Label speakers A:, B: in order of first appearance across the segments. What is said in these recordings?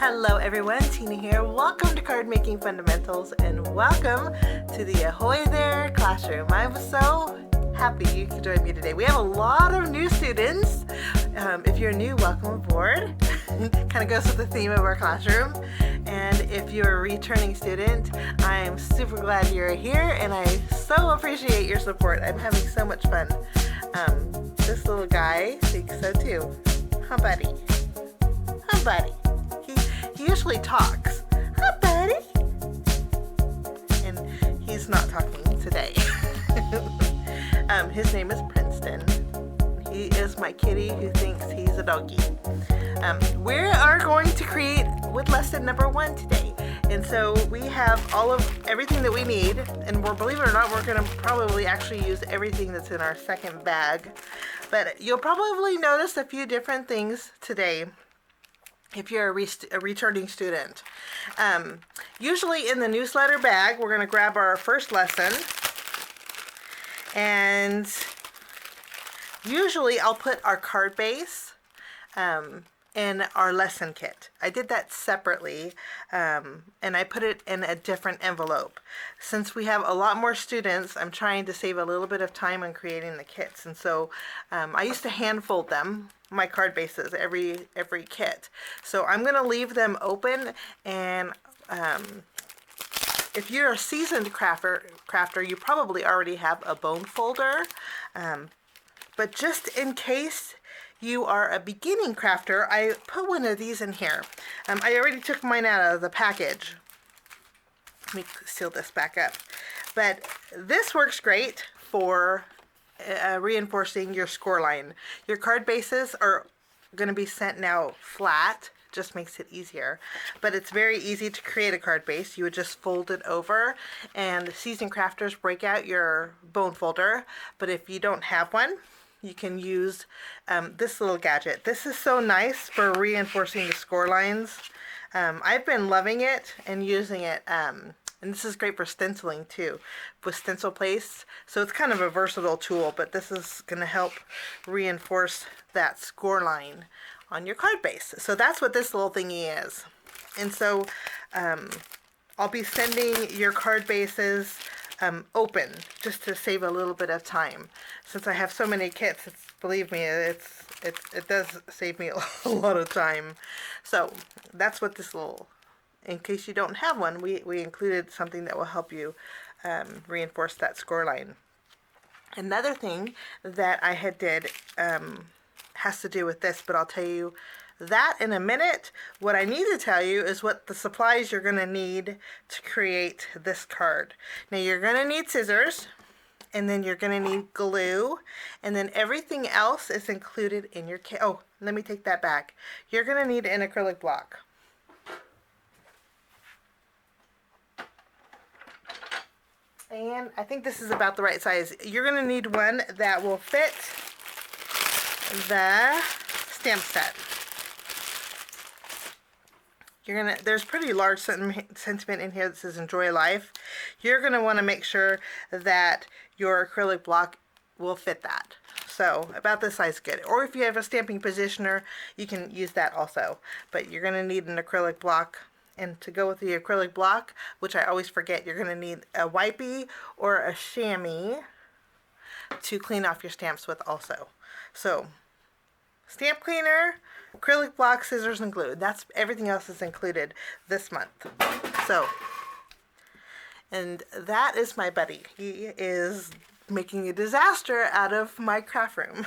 A: Hello everyone, Tina here. Welcome to Card Making Fundamentals and welcome to the Ahoy There Classroom. I'm so happy you could join me today. We have a lot of new students. If you're new, welcome aboard. Kind of goes with the theme of our classroom. And if you're a returning student, I'm super glad you're here and I so appreciate your support. I'm having so much fun. This little guy thinks so too. Huh, buddy? Huh, buddy? He usually talks. Huh, buddy? And he's not talking today. His name is Princeton. He is my kitty who thinks he's a doggy. We are going to create with lesson number 1 today. And so we have everything that we need, and believe it or not, we're going to probably actually use everything that's in our second bag. But you'll probably notice a few different things today if you're a returning student. Usually in the newsletter bag, we're going to grab our first lesson, and usually I'll put our card base in our lesson kit. I did that separately, and I put it in a different envelope. Since we have a lot more students, I'm trying to save a little bit of time on creating the kits, and so I used to hand fold them, my card bases, every kit. So I'm going to leave them open, and if you're a seasoned crafter, you probably already have a bone folder, but just in case you are a beginning crafter, I put one of these in here. I already took mine out of the package. Let me seal this back up. But this works great for reinforcing your score line. Your card bases are going to be sent now flat. Just makes it easier. But it's very easy to create a card base. You would just fold it over, and seasoned crafters break out your bone folder. But if you don't have one, you can use this little gadget. This is so nice for reinforcing the score lines. I've been loving it and using it. And this is great for stenciling too, with stencil paste. So it's kind of a versatile tool, but this is going to help reinforce that score line on your card base. So that's what this little thingy is. And so I'll be sending your card bases open, just to save a little bit of time. Since I have so many kits, believe me, it does save me a lot of time. So that's what this little, in case you don't have one, we included something that will help you reinforce that score line. Another thing that I had did has to do with this, but I'll tell you that in a minute. What I need to tell you is what the supplies you're going to need to create this card. Now you're going to need scissors, and then you're going to need glue, and then everything else is included in your kit. Oh, let me take that back. You're going to need an acrylic block. And I think this is about the right size. You're going to need one that will fit the stamp set. There's pretty large sentiment in here that says enjoy life. You're going to want to make sure that your acrylic block will fit that. So about this size is good. Or if you have a stamping positioner, you can use that also. But you're going to need an acrylic block. And to go with the acrylic block, which I always forget, you're going to need a wipey or a chamois to clean off your stamps with also. So stamp cleaner, acrylic block, scissors, and glue. That's everything else is included this month. So, and that is my buddy. He is making a disaster out of my craft room.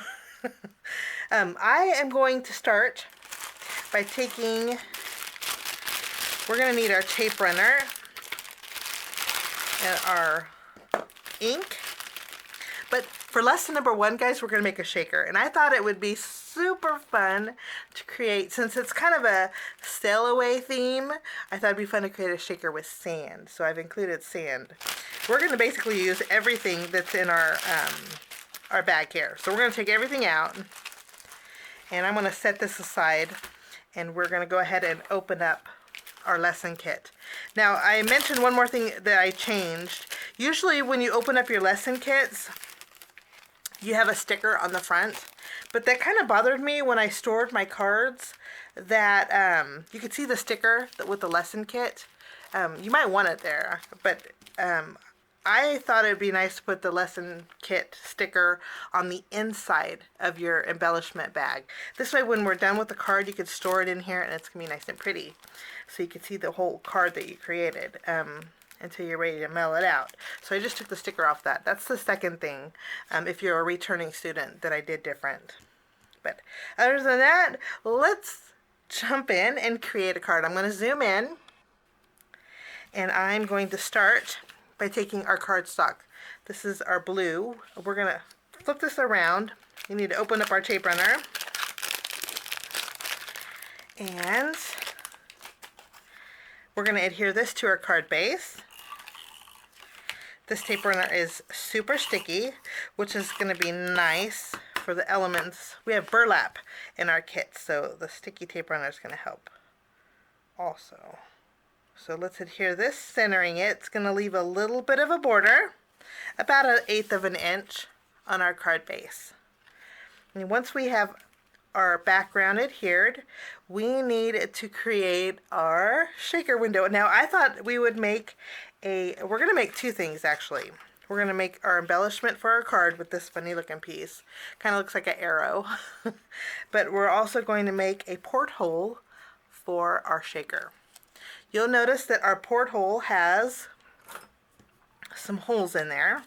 A: I am going to start by taking, we're going to need our tape runner and our ink. But for lesson number 1, guys, we're going to make a shaker. And I thought it would be super fun to create, since it's kind of a sail away theme, I thought it'd be fun to create a shaker with sand. So I've included sand. We're going to basically use everything that's in our bag here. So we're going to take everything out, and I'm going to set this aside, and we're going to go ahead and open up our lesson kit. Now, I mentioned one more thing that I changed. Usually when you open up your lesson kits, you have a sticker on the front. But that kind of bothered me when I stored my cards, that you could see the sticker with the lesson kit. You might want it there, but I thought it'd be nice to put the lesson kit sticker on the inside of your embellishment bag. This way when we're done with the card, you could store it in here and it's going to be nice and pretty. So you can see the whole card that you created until you're ready to mail it out. So I just took the sticker off that. That's the second thing, if you're a returning student, that I did different. But other than that, let's jump in and create a card. I'm going to zoom in, and I'm going to start by taking our cardstock. This is our blue. We're going to flip this around. You need to open up our tape runner. And we're going to adhere this to our card base. This tape runner is super sticky, which is going to be nice for the elements. We have burlap in our kit, so the sticky tape runner is going to help also. So let's adhere this, centering it. It's going to leave a little bit of a border, about 1/8 of an inch on our card base. And once we have our background adhered, we need to create our shaker window. Now I thought we would make we're going to make two things actually. We're going to make our embellishment for our card with this funny looking piece. Kind of looks like an arrow. But we're also going to make a porthole for our shaker. You'll notice that our porthole has some holes in there.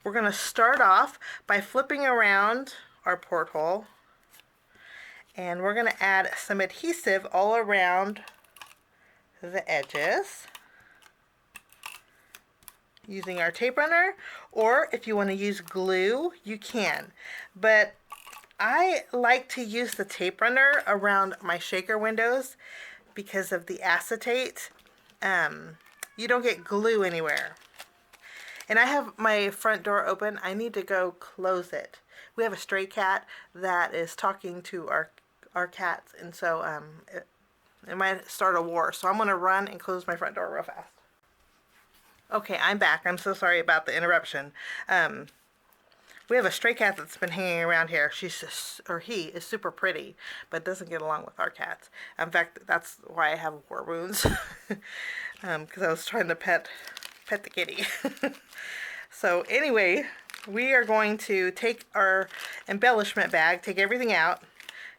A: We're going to start off by flipping around our porthole, and we're going to add some adhesive all around the edges using our tape runner, or if you want to use glue, you can. But I like to use the tape runner around my shaker windows because of the acetate. You don't get glue anywhere. And I have my front door open. I need to go close it. We have a stray cat that is talking to our cats, and so it might start a war. So I'm going to run and close my front door real fast. Okay, I'm back. I'm so sorry about the interruption. We have a stray cat that's been hanging around here. He is super pretty, but doesn't get along with our cats. In fact, that's why I have war wounds, because I was trying to pet the kitty. So anyway, we are going to take our embellishment bag, take everything out.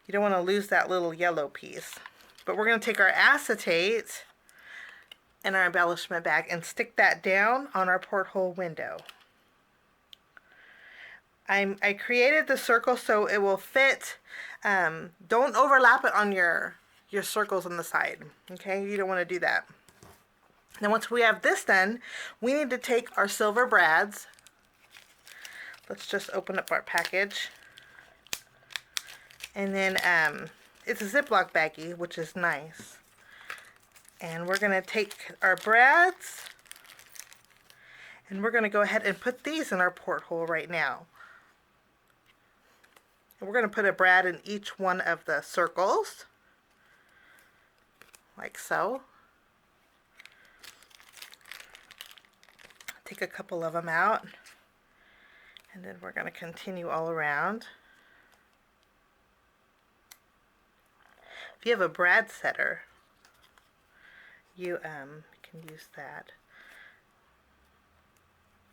A: You don't want to lose that little yellow piece. But we're going to take our acetate and our embellishment bag and stick that down on our porthole window. I created the circle so it will fit. Don't overlap it on your circles on the side. Okay, you don't want to do that. Now once we have this done, we need to take our silver brads. Let's just open up our package. And then it's a Ziploc baggie, which is nice. And we're going to take our brads, and we're going to go ahead and put these in our porthole right now. And we're going to put a brad in each one of the circles, like so. Take a couple of them out, and then we're going to continue all around. If you have a brad setter, you can use that.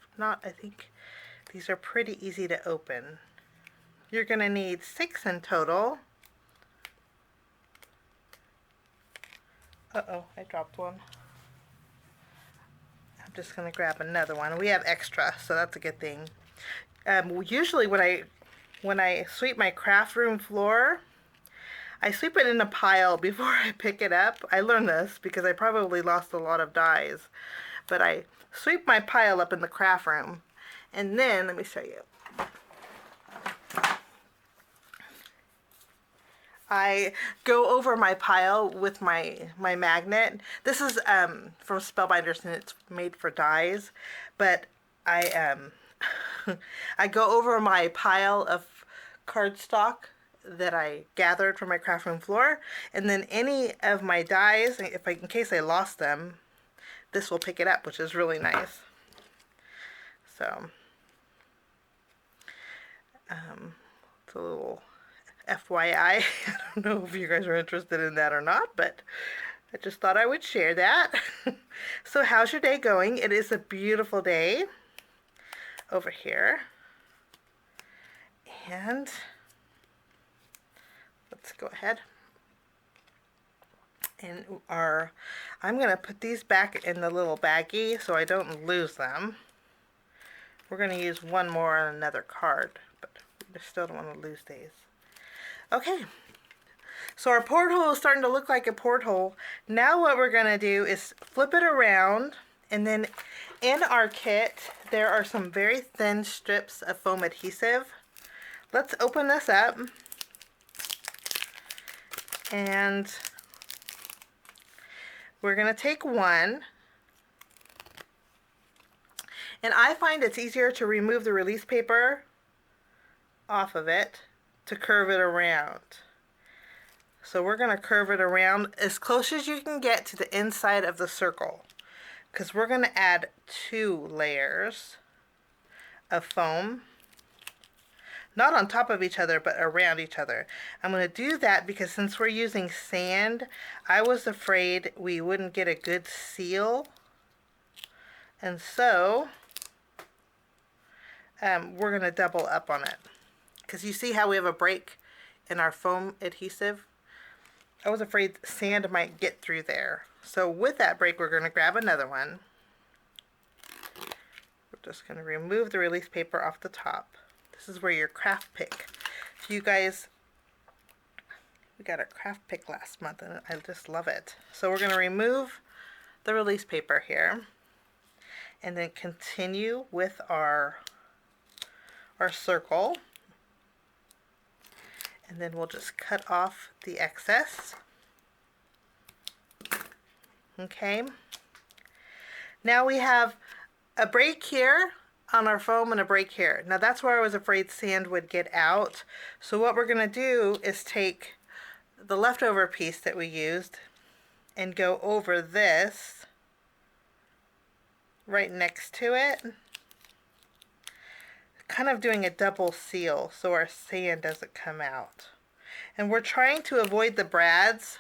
A: If not, I think these are pretty easy to open. You're going to need 6 in total. Uh-oh, I dropped one. I'm just going to grab another one. We have extra, so that's a good thing. Usually when I sweep my craft room floor, I sweep it in a pile before I pick it up. I learned this because I probably lost a lot of dies. But I sweep my pile up in the craft room. And then, let me show you. I go over my pile with my magnet. This is from Spellbinders, and it's made for dies. But I I go over my pile of cardstock that I gathered from my craft room floor, and then any of my dies, in case I lost them, this will pick it up, which is really nice. So It's a little FYI. I don't know if you guys are interested in that or not, but I just thought I would share that. So how's your day going? It is a beautiful day over here. And let's go ahead and I'm going to put these back in the little baggie so I don't lose them. We're going to use one more on another card, but we still don't want to lose these. Okay, so our porthole is starting to look like a porthole. Now what we're going to do is flip it around, and then in our kit there are some very thin strips of foam adhesive. Let's open this up, and we're going to take one, and I find it's easier to remove the release paper off of it to curve it around. So we're going to curve it around as close as you can get to the inside of the circle, because we're going to add 2 layers of foam, not on top of each other, but around each other. I'm going to do that because since we're using sand, I was afraid we wouldn't get a good seal. And so we're going to double up on it. Because you see how we have a break in our foam adhesive? I was afraid sand might get through there. So with that break, we're going to grab another one. We're just going to remove the release paper off the top. This is where your craft pick. If you guys, we got a craft pick last month and I just love it. So we're going to remove the release paper here and then continue with our circle. And then we'll just cut off the excess. Okay. Now we have a break here on our foam and a break here. Now that's where I was afraid sand would get out. So what we're going to do is take the leftover piece that we used and go over this right next to it, kind of doing a double seal so our sand doesn't come out. And we're trying to avoid the brads,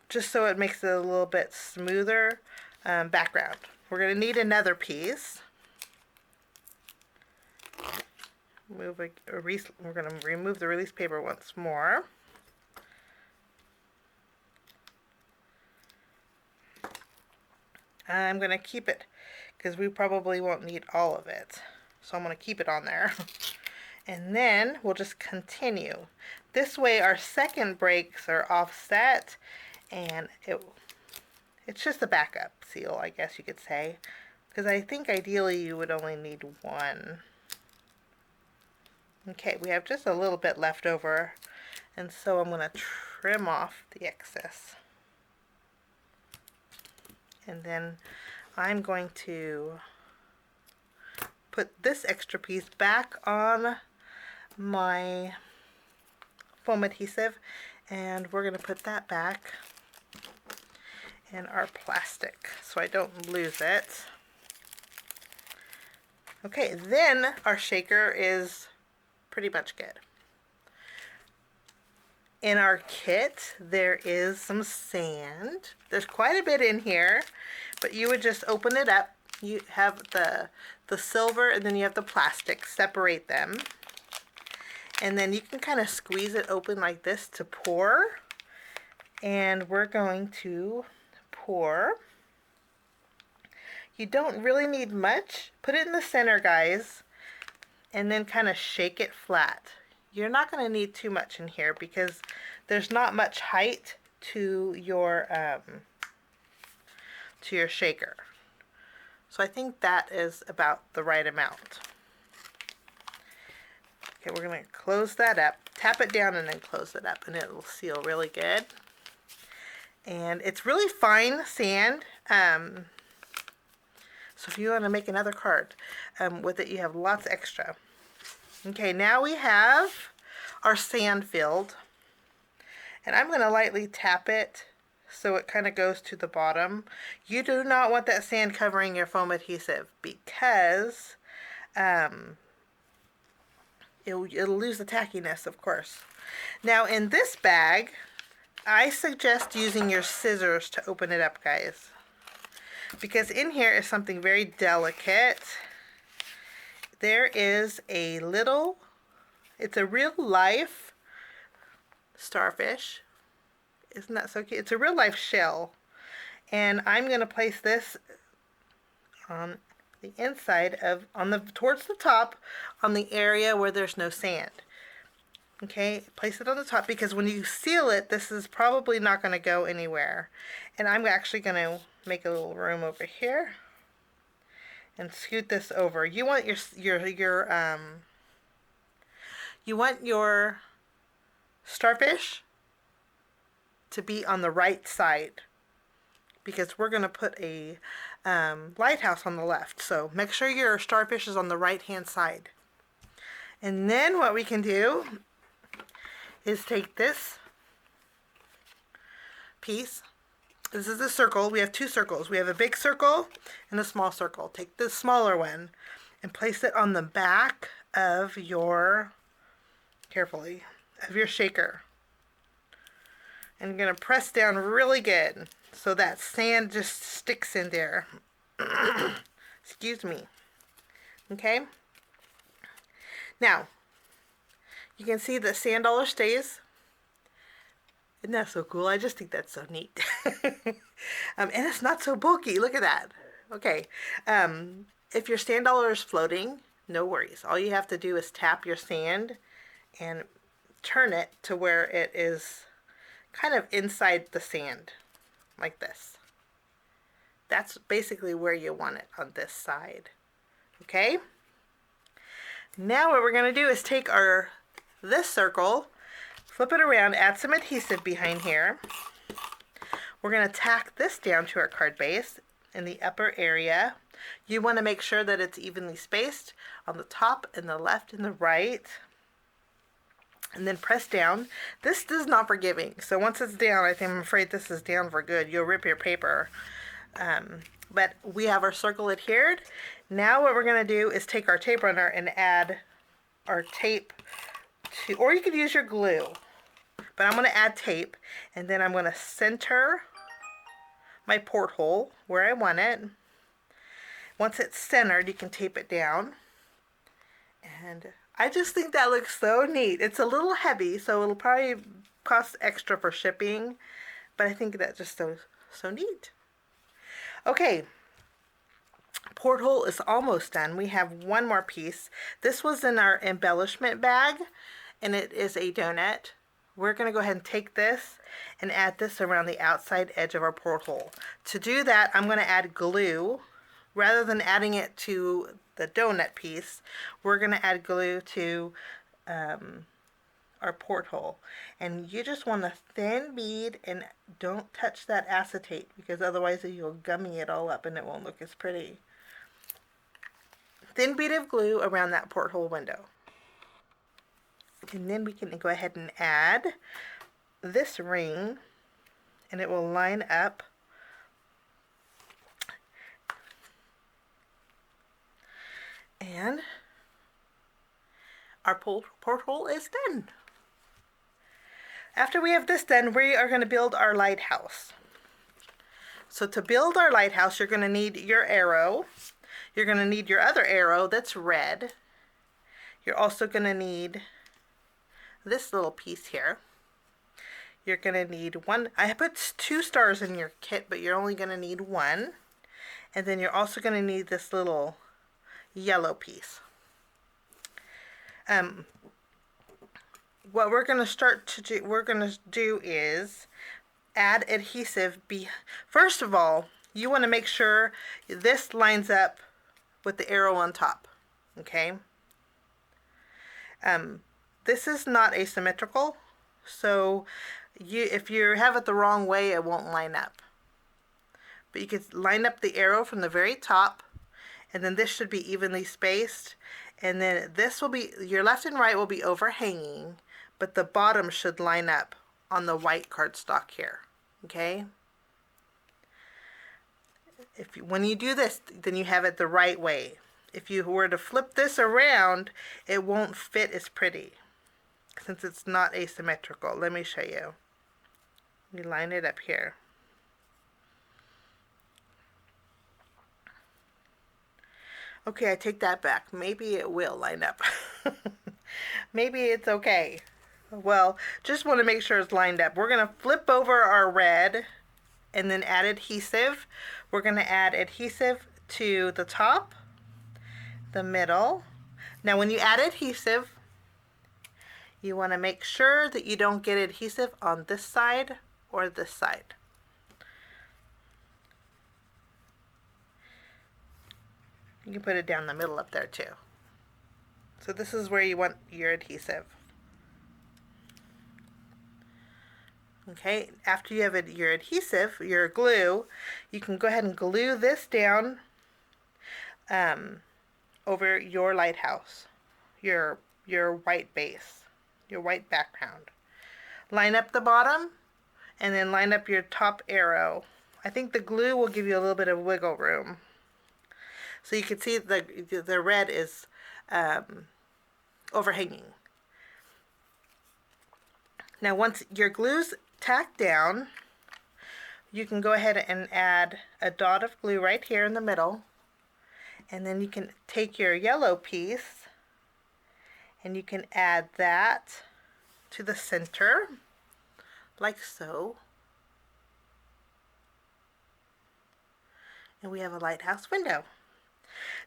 A: just so it makes it a little bit smoother background. We're going to need another piece. We're going to remove the release paper once more. I'm going to keep it because we probably won't need all of it. So I'm going to keep it on there. And then we'll just continue. This way our second breaks are offset, and it's just a backup seal, I guess you could say. Because I think ideally you would only need one. Okay, we have just a little bit left over, and so I'm going to trim off the excess. And then I'm going to put this extra piece back on my foam adhesive, and we're going to put that back in our plastic so I don't lose it. Okay, then our shaker is pretty much good. In our kit there is some sand. There's quite a bit in here, but you would just open it up. You have the silver and then you have the plastic. Separate them. And then you can kind of squeeze it open like this to pour. And we're going to pour. You don't really need much. Put it in the center, guys, and then kind of shake it flat. You're not going to need too much in here because there's not much height to your shaker. So I think that is about the right amount. Okay, we're going to close that up. Tap it down and then close it up, and it will seal really good. And it's really fine sand. So if you want to make another card with it, you have lots extra. Okay, now we have our sand filled. And I'm going to lightly tap it so it kind of goes to the bottom. You do not want that sand covering your foam adhesive because it'll lose the tackiness, of course. Now in this bag, I suggest using your scissors to open it up, guys, because in here is something very delicate. There is a little, it's a real life starfish. Isn't that so cute? It's a real life shell. And I'm going to place this on the inside of, towards the top, on the area where there's no sand. Okay, place it on the top, because when you seal it, this is probably not going to go anywhere. And I'm actually going to make a little room over here and scoot this over. You want your starfish to be on the right side, because we're going to put a lighthouse on the left. So make sure your starfish is on the right hand side. And then what we can do is take this piece. This is a circle. We have two circles. We have a big circle and a small circle. Take the smaller one and place it on the back of your, carefully, of your shaker. And you're going to press down really good so that sand just sticks in there. Excuse me. Okay? Now, you can see the sand dollar stays. Isn't that so cool? I just think that's so neat. And it's not so bulky. Look at that. Okay. If your sand dollar is floating, no worries. All you have to do is tap your sand and turn it to where it is kind of inside the sand, like this. That's basically where you want it, on this side. Okay? Now what we're going to do is take this circle, flip it around, add some adhesive behind here. We're going to tack this down to our card base in the upper area. You want to make sure that it's evenly spaced on the top and the left and the right. And then press down. This is not forgiving, so once it's down, I'm afraid this is down for good. You'll rip your paper. But we have our circle adhered. Now what we're going to do is take our tape runner and add our tape to, or you could use your glue. But I'm going to add tape, and then I'm going to center my porthole where I want it. Once it's centered, you can tape it down. And I just think that looks so neat. It's a little heavy, so it'll probably cost extra for shipping, but I think that's just so neat. Okay, porthole is almost done. We have one more piece. This was in our embellishment bag, and it is a donut. We're going to go ahead and take this and add this around the outside edge of our porthole. To do that, I'm going to add glue. Rather than adding it to the donut piece, we're going to add glue to our porthole. And you just want a thin bead, and don't touch that acetate, because otherwise you'll gummy it all up and it won't look as pretty. Thin bead of glue around that porthole window. And then we can go ahead and add this ring, and it will line up and our porthole is done. After we have this done, we are going to build our lighthouse. So to build our lighthouse, you're going to need your arrow. You're going to need your other arrow that's red. You're also going to need this little piece here. You're going to need one. I put 2 stars in your kit, but you're only going to need 1. And then you're also going to need this little yellow piece. What we're going to do is add adhesive. First of all, you want to make sure this lines up with the arrow on top. Okay. This is not asymmetrical, so if you have it the wrong way, it won't line up. But you could line up the arrow from the very top, and then this should be evenly spaced, and then this will be, your left and right will be overhanging, but the bottom should line up on the white cardstock here. Okay? When you do this, then you have it the right way. if you were to flip this around, it won't fit as pretty since it's not asymmetrical. Let me show you. We line it up here. Okay, I take that back. Maybe it will line up. Maybe it's okay. Well, just want to make sure it's lined up. We're going to flip over our red and then add adhesive. We're going to add adhesive to the top, the middle. Now when you add adhesive, you want to make sure that you don't get adhesive on this side or this side. You can put it down the middle up there too. So this is where you want your adhesive. Okay, after you have your adhesive, your glue, you can go ahead and glue this down over your lighthouse, your white base, your white background. Line up the bottom and then line up your top arrow. I think the glue will give you a little bit of wiggle room. So you can see the red is overhanging. Now once your glue's tacked down, you can go ahead and add a dot of glue right here in the middle, and then you can take your yellow piece and you can add that to the center like so, and we have a lighthouse window.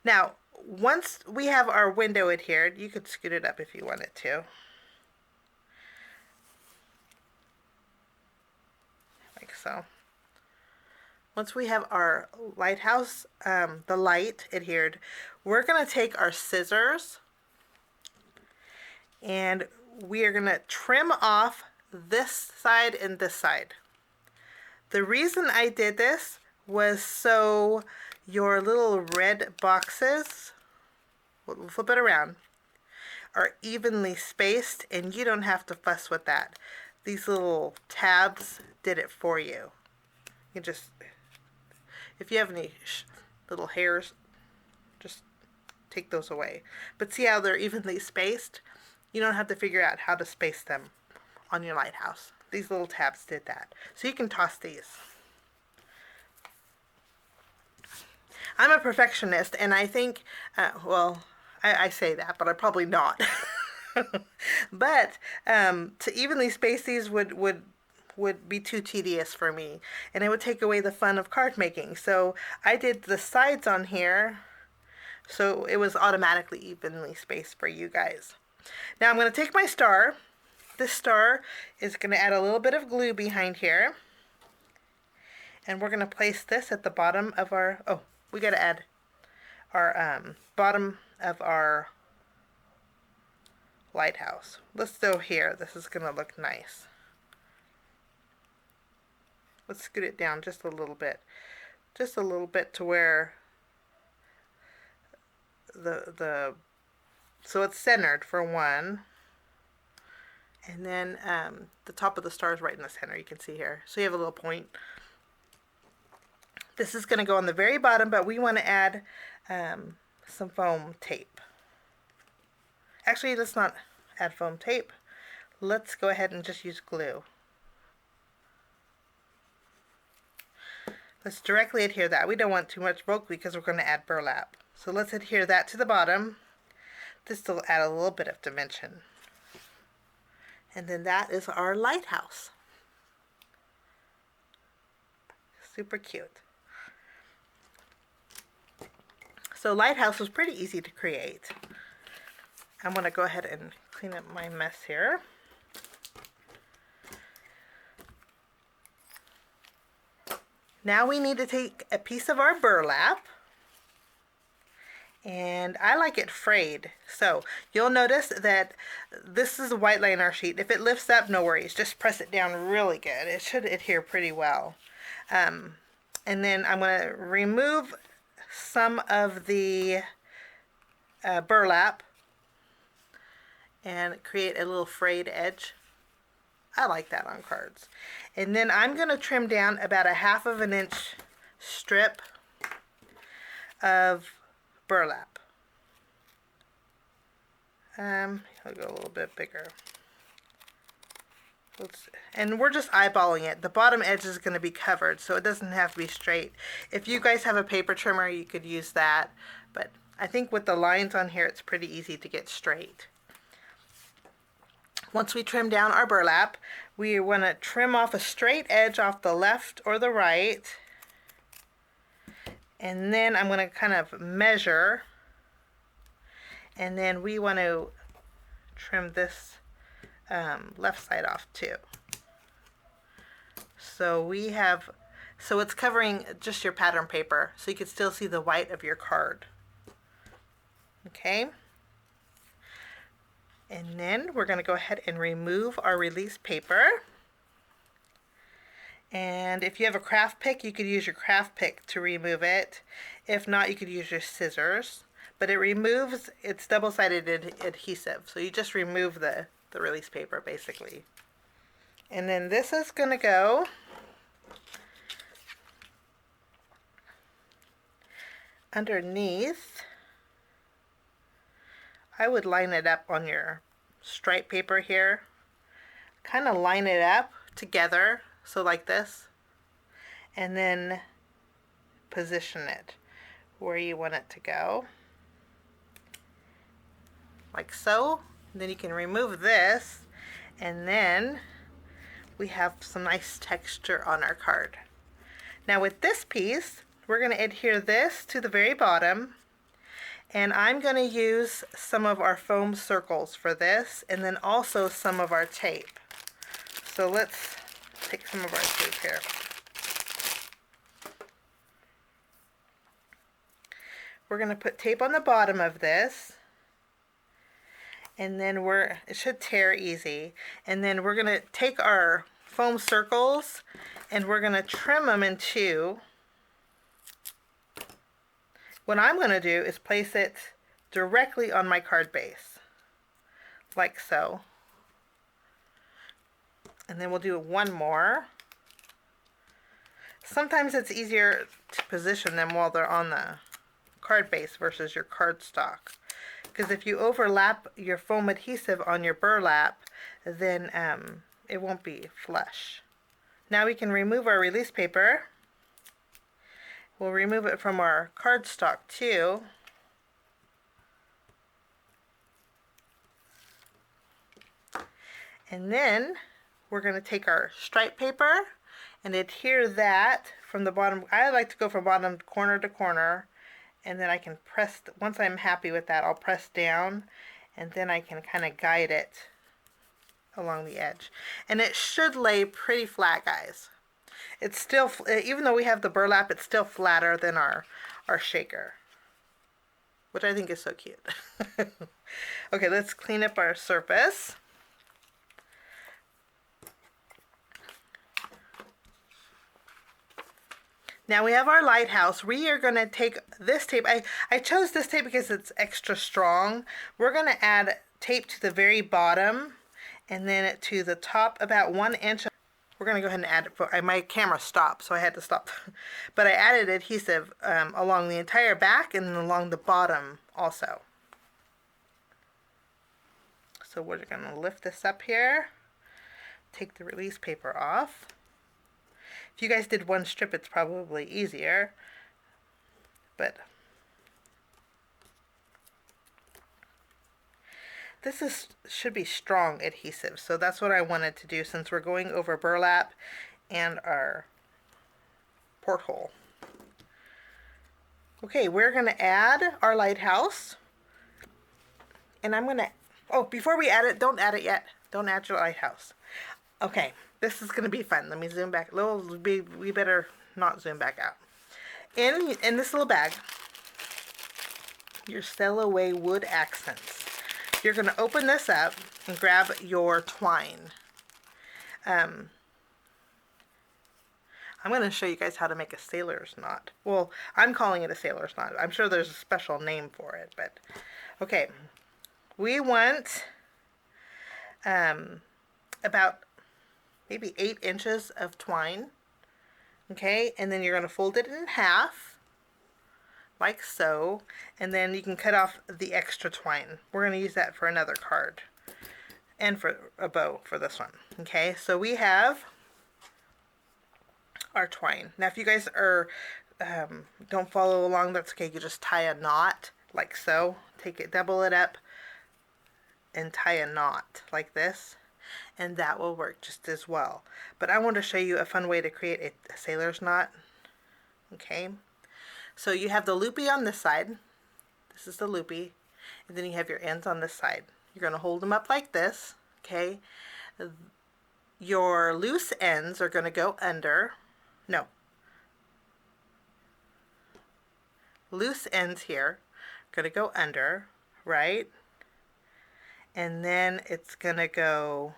A: Now once we have our window adhered, you could scoot it up if you wanted to. Like so. Once we have our lighthouse, the light adhered, we're going to take our scissors and we are going to trim off this side and this side. The reason I did this was so your little red boxes, we'll flip it around, are evenly spaced and you don't have to fuss with that. These little tabs did it for you. You just, if you have any little hairs, just take those away. But see how they're evenly spaced? You don't have to figure out how to space them on your lighthouse. These little tabs did that. So you can toss these. I'm a perfectionist, and I think, well, I say that, but I'm probably not. But to evenly space these would be too tedious for me, and it would take away the fun of card making. So I did the sides on here, so it was automatically evenly spaced for you guys. Now I'm going to take my star. This star is going to add a little bit of glue behind here, and we're going to place this at the bottom of our, oh, we got to add our bottom of our lighthouse. Let's go here. This is going to look nice. Let's scoot it down just a little bit to where so it's centered for one, and then the top of the star is right in the center. You can see here, so you have a little point. This is going to go on the very bottom, but we want to add some foam tape. Actually, let's not add foam tape. Let's go ahead and just use glue. Let's directly adhere that. We don't want too much bulk because we're going to add burlap. So let's adhere that to the bottom. This will add a little bit of dimension. And then that is our lighthouse. Super cute. So lighthouse was pretty easy to create. I'm going to go ahead and clean up my mess here. Now we need to take a piece of our burlap, and I like it frayed. So you'll notice that this is a white liner sheet. If it lifts up, no worries. Just press it down really good. It should adhere pretty well. And then I'm going to remove some of the burlap and create a little frayed edge. I like that on cards. And then I'm going to trim down about a 1/2 inch strip of burlap. I'll go a little bit bigger. And we're just eyeballing it. The bottom edge is going to be covered, so it doesn't have to be straight. If you guys have a paper trimmer, you could use that. But I think with the lines on here, it's pretty easy to get straight. Once we trim down our burlap, we want to trim off a straight edge off the left or the right. And then I'm going to kind of measure. And then we want to trim this left side off too. So it's covering just your pattern paper, so you can still see the white of your card. Okay. And then we're going to go ahead and remove our release paper. And if you have a craft pick, you could use your craft pick to remove it. If not, you could use your scissors. But it removes, it's double-sided adhesive, so you just remove the release paper basically. And then this is going to go underneath. I would line it up on your stripe paper here. Kind of line it up together, so like this. And then position it where you want it to go. Like so. Then you can remove this, and then we have some nice texture on our card. Now with this piece, we're going to adhere this to the very bottom, and I'm going to use some of our foam circles for this, and then also some of our tape. So let's take some of our tape here. We're going to put tape on the bottom of this. And then it should tear easy. And then we're going to take our foam circles and we're going to trim them in two. What I'm going to do is place it directly on my card base, like so. And then we'll do one more. Sometimes it's easier to position them while they're on the card base versus your cardstock. Because if you overlap your foam adhesive on your burlap, then it won't be flush. Now we can remove our release paper. We'll remove it from our cardstock too. And then we're going to take our stripe paper and adhere that from the bottom. I like to go from bottom corner to corner. And then I can press, once I'm happy with that, I'll press down, and then I can kind of guide it along the edge. And it should lay pretty flat, guys. It's still, even though we have the burlap, it's still flatter than our shaker, which I think is so cute. Okay, let's clean up our surface. Now we have our lighthouse. We are going to take this tape. I chose this tape because it's extra strong. We're going to add tape to the very bottom and then to the top about 1 inch. We're going to go ahead and add it. My camera stopped, so I had to stop. But I added adhesive along the entire back and along the bottom also. So we're going to lift this up here, take the release paper off. If you guys did one strip, it's probably easier, but this should be strong adhesive, so that's what I wanted to do since we're going over burlap and our porthole. Okay, we're going to add our lighthouse, and I'm going to, oh, before we add it, don't add it yet. Don't add your lighthouse. Okay. This is going to be fun. Let me zoom back. We better not zoom back out. In this little bag, your Stella wood accents. You're going to open this up and grab your twine. I'm going to show you guys how to make a sailor's knot. Well, I'm calling it a sailor's knot. I'm sure there's a special name for it, but okay. We want about maybe 8 inches of twine. Okay, and then you're going to fold it in half like so, and then you can cut off the extra twine. We're going to use that for another card and for a bow for this one. Okay, so we have our twine. Now if you guys are don't follow along, that's okay. You just tie a knot like so. Take it, double it up, and tie a knot like this, and that will work just as well. But I want to show you a fun way to create a sailor's knot. Okay, so you have the loopy on this side. This is the loopy, and then you have your ends on this side. You're going to hold them up like this. Okay, your loose ends are going to go under. No, loose ends here are going to go under, right? And then it's going to go,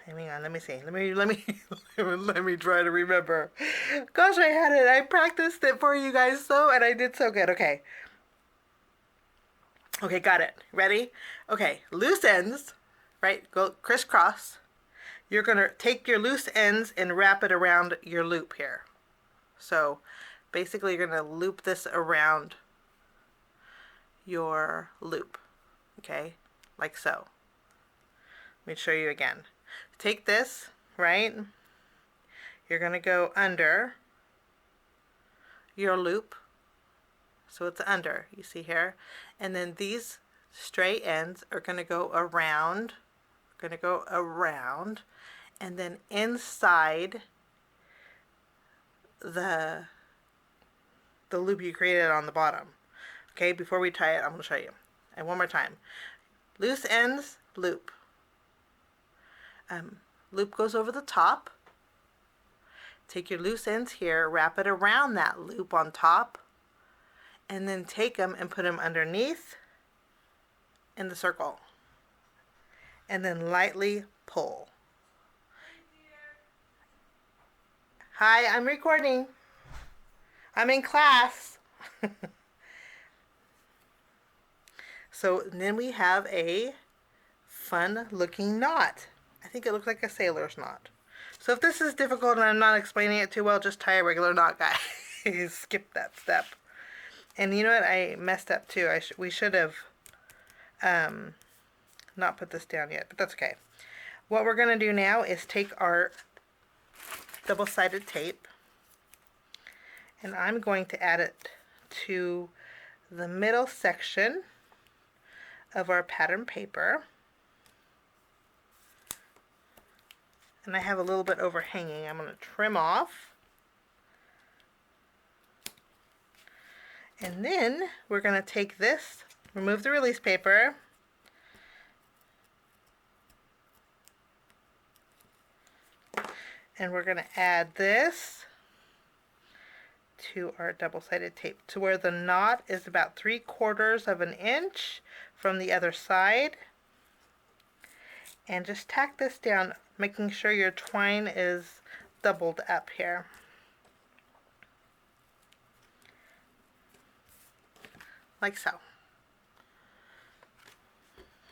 A: hang on, let me see. Let me let me try to remember. Gosh, I had it. I practiced it for you guys and I did so good. Okay. Okay, got it. Ready? Okay, loose ends, right? Go crisscross. You're going to take your loose ends and wrap it around your loop here. So basically you're going to loop this around your loop. Okay, like so. Let me show you again. Take this, right? You're going to go under your loop. So it's under, you see here. And then these stray ends are going to go around. Going to go around. And then inside the loop you created on the bottom. Okay, before we tie it, I'm going to show you. And one more time. Loose ends, loop. Loop goes over the top. Take your loose ends here, wrap it around that loop on top, and then take them and put them underneath in the circle. And then lightly pull. Hi, I'm recording. I'm in class. So then we have a fun looking knot. I think it looks like a sailor's knot. So if this is difficult and I'm not explaining it too well, just tie a regular knot, guys. Skip that step. And you know what? I messed up too. We should have not put this down yet, but that's okay. What we're going to do now is take our double-sided tape, and I'm going to add it to the middle section of our pattern paper. And I have a little bit overhanging. I'm going to trim off. And then we're going to take this, remove the release paper, and we're going to add this to our double-sided tape to where the knot is about 3/4 of an inch from the other side. And just tack this down, making sure your twine is doubled up here. Like so.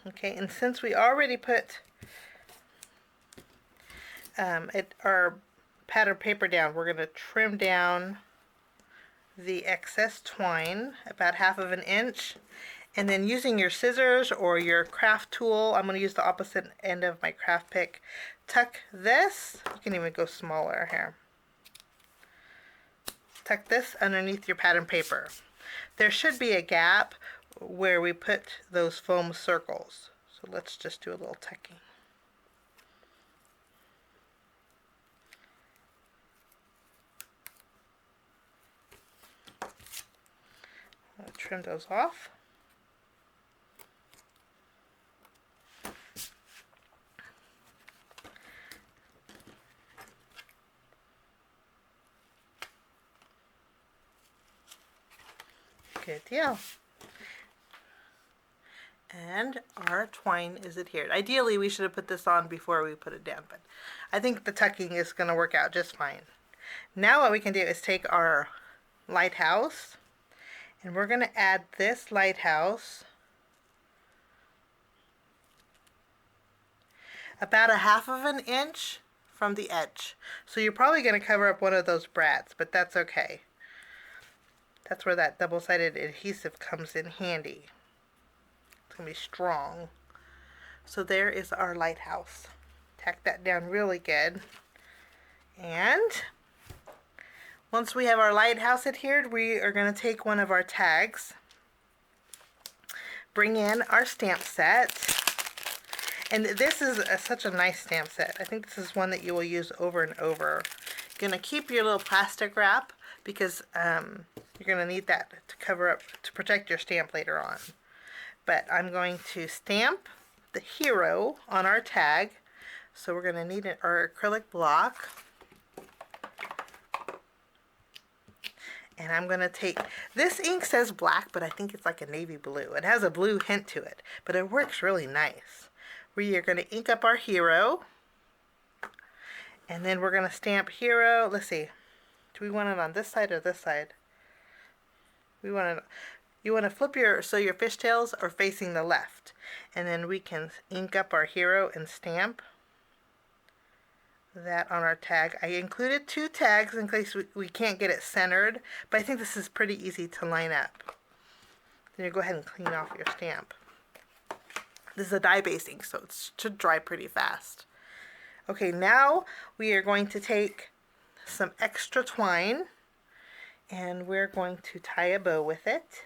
A: Okay, and since we already put our pattern paper down, we're going to trim down the excess twine about 1/2 inch, and then using your scissors or your craft tool, I'm going to use the opposite end of my craft pick, tuck this, you can even go smaller here, tuck this underneath your pattern paper. There should be a gap where we put those foam circles, so let's just do a little tucking. I'll trim those off. Good deal. And our twine is adhered. Ideally, we should have put this on before we put it down, but I think the tucking is going to work out just fine. Now what we can do is take our lighthouse, and we're going to add this lighthouse about 1/2 inch from the edge. So you're probably going to cover up one of those brads, but that's okay. That's where that double-sided adhesive comes in handy. It's going to be strong. So there is our lighthouse. Tack that down really good. And once we have our lighthouse adhered, we are going to take one of our tags, bring in our stamp set. And this is such a nice stamp set. I think this is one that you will use over and over. You're going to keep your little plastic wrap because you're going to need that to cover up, to protect your stamp later on. But I'm going to stamp the hero on our tag. So we're going to need our acrylic block. And I'm going to take, this ink says black, but I think it's like a navy blue. It has a blue hint to it, but it works really nice. We are going to ink up our hero. And then we're going to stamp hero. Let's see. Do we want it on this side or this side? You want to flip so your fishtails are facing the left. And then we can ink up our hero and stamp that on our tag. I included 2 tags in case we can't get it centered, but I think this is pretty easy to line up. Then you go ahead and clean off your stamp. This is a dye-based ink, so it should dry pretty fast. Okay, now we are going to take some extra twine and we're going to tie a bow with it.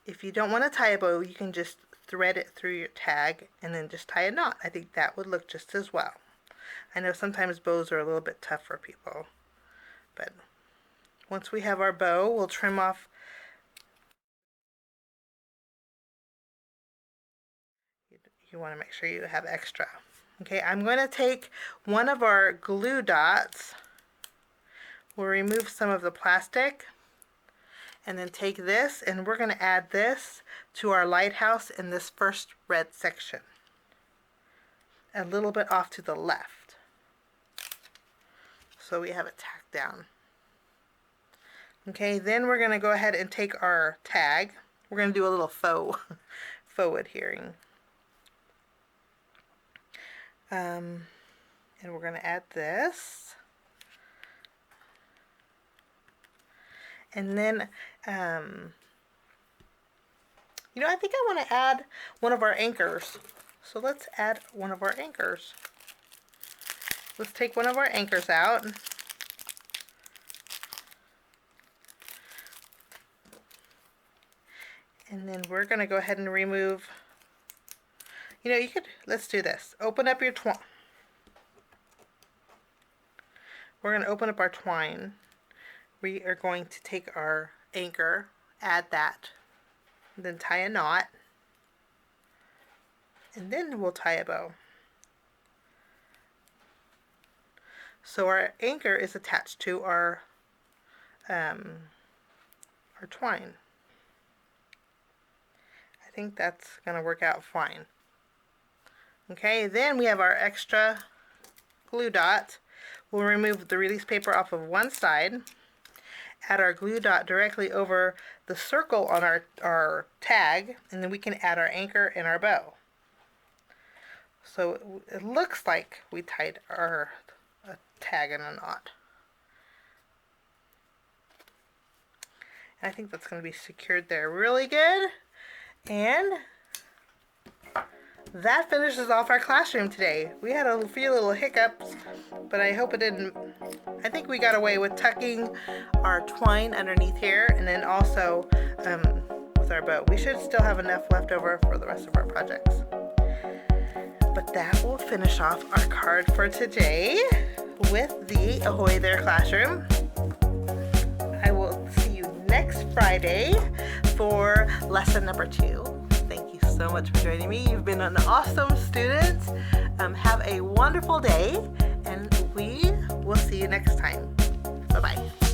A: If you don't want to tie a bow, you can just thread it through your tag and then just tie a knot. I think that would look just as well. I know sometimes bows are a little bit tough for people, but once we have our bow, we'll trim off. You want to make sure you have extra. Okay, I'm going to take one of our glue dots. We'll remove some of the plastic. And then take this, and we're going to add this to our lighthouse in this first red section. A little bit off to the left. So we have it tacked down. Okay, then we're going to go ahead and take our tag. We're going to do a little faux adhering. And we're going to add this. And then, I think I want to add one of our anchors. So let's add one of our anchors. Let's take one of our anchors out. And then we're going to go ahead and remove, let's do this. Open up your twine. We're going to open up our twine. We are going to take our anchor, add that, then tie a knot, and then we'll tie a bow. So our anchor is attached to our twine. I think that's going to work out fine. Okay, then we have our extra glue dot. We'll remove the release paper off of one side. Add our glue dot directly over the circle on our tag, and then we can add our anchor and our bow. So it looks like we tied our tag in a knot. And I think that's going to be secured there really good. And that finishes off our classroom today. We had a few little hiccups, but I hope it didn't. I think we got away with tucking our twine underneath here, and then also with our bow. We should still have enough left over for the rest of our projects. But that will finish off our card for today with the Ahoy There Classroom. I will see you next Friday for lesson number 2. Thank you so much for joining me. You've been an awesome student. Have a wonderful day, and we will see you next time. Bye-bye.